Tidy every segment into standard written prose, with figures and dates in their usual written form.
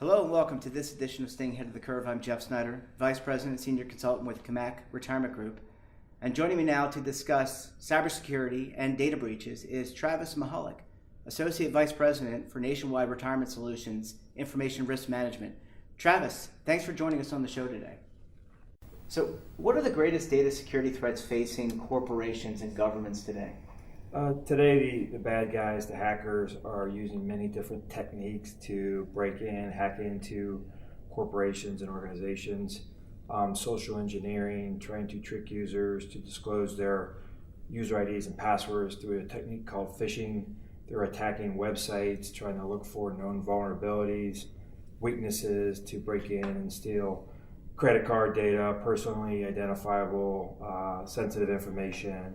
Hello and welcome to this edition of Staying Ahead of the Curve. I'm Jeff Snyder, Vice President and Senior Consultant with Cammack Retirement Group. And joining me now to discuss cybersecurity and data breaches is Travis Michalak, Associate Vice President for Nationwide Retirement Solutions, Information Risk Management. Travis, thanks for joining us on the show today. So, what are the greatest data security threats facing corporations and governments today? Today, the bad guys, the hackers, are using many different techniques to break in, hack into corporations and organizations. Social engineering, trying to trick users to disclose their user IDs and passwords through a technique called phishing. They're attacking websites, trying to look for known vulnerabilities, weaknesses to break in and steal credit card data, personally identifiable, sensitive information,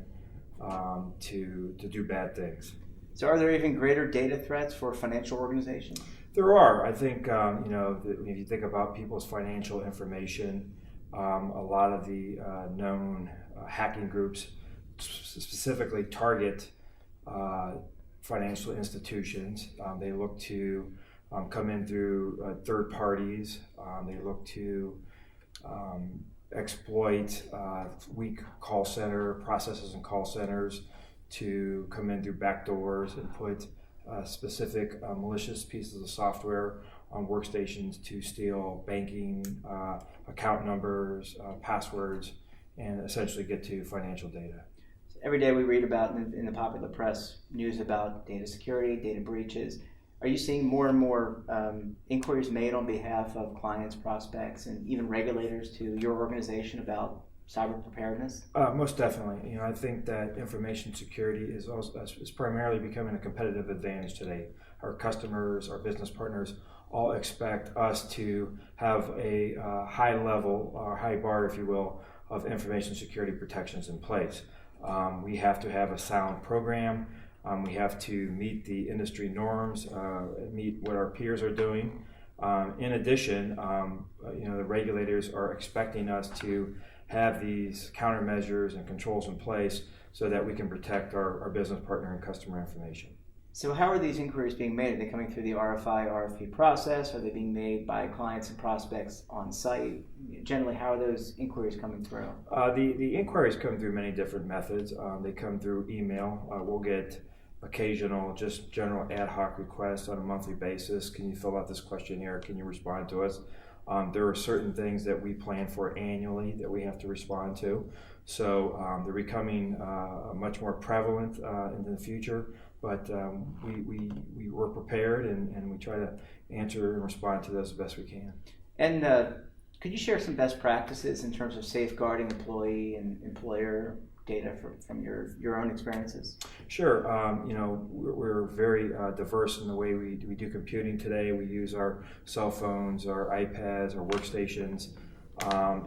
to do bad things. So are there even greater data threats for financial organizations? There are. I think, if you think about people's financial information, a lot of the known hacking groups specifically target financial institutions. They look to come in through third parties. They look to exploit weak call center processes and call centers to come in through back doors and put specific malicious pieces of software on workstations to steal banking account numbers, passwords, and essentially get to financial data. Every day we read about in the popular press news about data security, data breaches. Are you seeing more and more inquiries made on behalf of clients, prospects, and even regulators to your organization about cyber preparedness? Most definitely. I think that information security is primarily becoming a competitive advantage today. Our customers, our business partners, all expect us to have a high level, or high bar, if you will, of information security protections in place. We have to have a sound program. We have to meet the industry norms, meet what our peers are doing. In addition, the regulators are expecting us to have these countermeasures and controls in place so that we can protect our business partner and customer information. So how are these inquiries being made? Are they coming through the RFI, RFP process? Are they being made by clients and prospects on site? Generally, how are those inquiries coming through? The inquiries come through many different methods. They come through email. We'll get occasional, just general ad hoc requests on a monthly basis. Can you fill out this questionnaire? Can you respond to us? There are certain things that we plan for annually that we have to respond to. So they're becoming much more prevalent in the future, but we're prepared and we try to answer and respond to those as best we can. And could you share some best practices in terms of safeguarding employee and employer data from your own experiences? Sure. We're very diverse in the way we do computing today. We use our cell phones, our iPads, our workstations,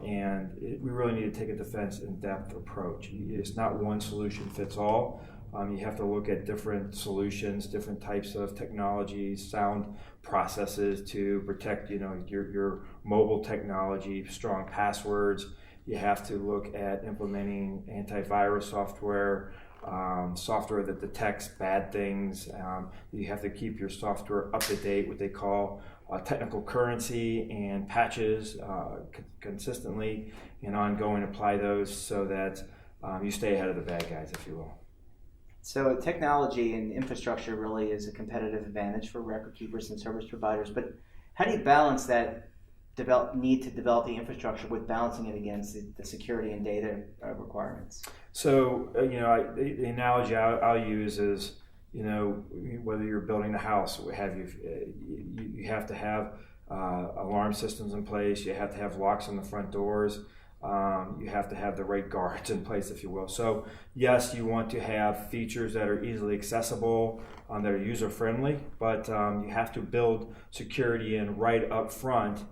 and we really need to take a defense in-depth approach. It's not one solution fits all. You have to look at different solutions, different types of technologies, sound processes to protect your mobile technology, strong passwords. You have to look at implementing antivirus software, software that detects bad things. You have to keep your software up to date, what they call technical currency, and patches consistently and ongoing. Apply those so that you stay ahead of the bad guys, if you will. So technology and infrastructure really is a competitive advantage for record keepers and service providers. But how do you balance that need to develop the infrastructure with balancing it against the security and data requirements? So, the analogy I'll use is, whether you're building a house, what have you, you have to have alarm systems in place. You have to have locks on the front doors. You have to have the right guards in place, if you will. So, yes, you want to have features that are easily accessible, that are user-friendly, but you have to build security in right up front.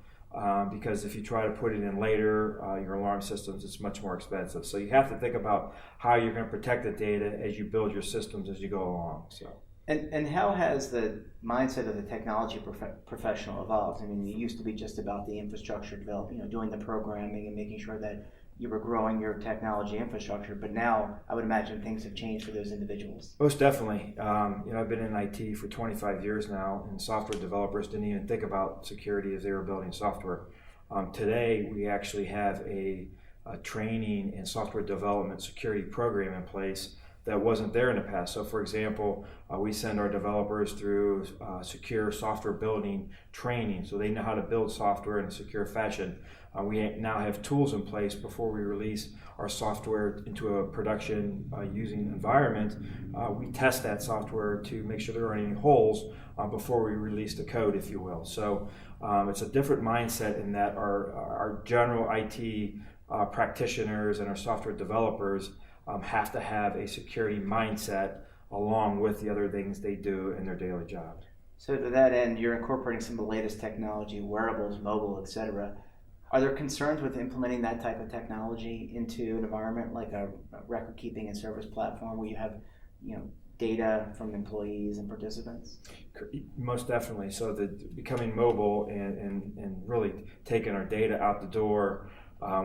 Because if you try to put it in later, your alarm systems, it's much more expensive. So you have to think about how you're going to protect the data as you build your systems as you go along. So. And how has the mindset of the technology professional evolved? I mean, it used to be just about the infrastructure development, doing the programming and making sure that you were growing your technology infrastructure, but now I would imagine things have changed for those individuals. Most definitely. I've been in IT for 25 years now, and software developers didn't even think about security as they were building software. Today, we actually have a training and software development security program in place that wasn't there in the past. So for example, we send our developers through secure software building training so they know how to build software in a secure fashion. We now have tools in place before we release our software into a production using environment. We test that software to make sure there aren't any holes before we release the code, if you will. So it's a different mindset in that our general IT practitioners and our software developers have to have a security mindset along with the other things they do in their daily job. So to that end, you're incorporating some of the latest technology, wearables, mobile, etc. Are there concerns with implementing that type of technology into an environment like a record keeping and service platform where you have, data from employees and participants? Most definitely. So becoming mobile and really taking our data out the door,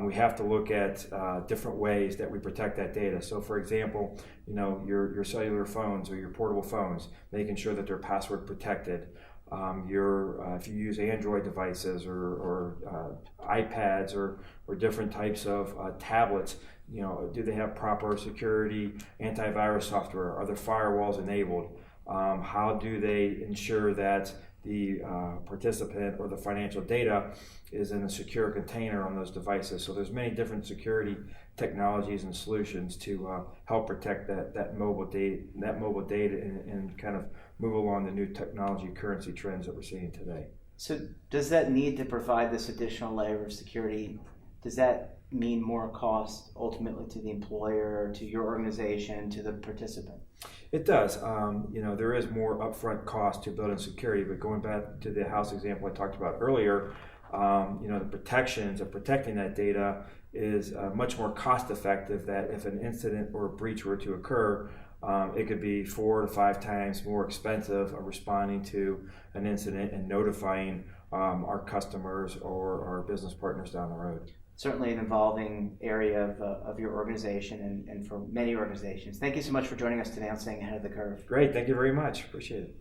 we have to look at different ways that we protect that data. So for example, your cellular phones or your portable phones, making sure that they're password protected. If you use Android devices or iPads or different types of tablets, do they have proper security antivirus software? Are their firewalls enabled? How do they ensure that the participant or the financial data is in a secure container on those devices? So there's many different security technologies and solutions to help protect that mobile data and kind of move along the new technology currency trends that we're seeing today. So does that need to provide this additional layer of security? Does that mean more cost ultimately to the employer, to your organization, to the participant? It does. There is more upfront cost to building security, but going back to the house example I talked about earlier, the protections of protecting that data is much more cost effective. That if an incident or a breach were to occur, it could be 4 to 5 times more expensive of responding to an incident and notifying our customers or our business partners down the road. Certainly an evolving area of your organization and for many organizations. Thank you so much for joining us today on Staying Ahead of the Curve. Great. Thank you very much. Appreciate it.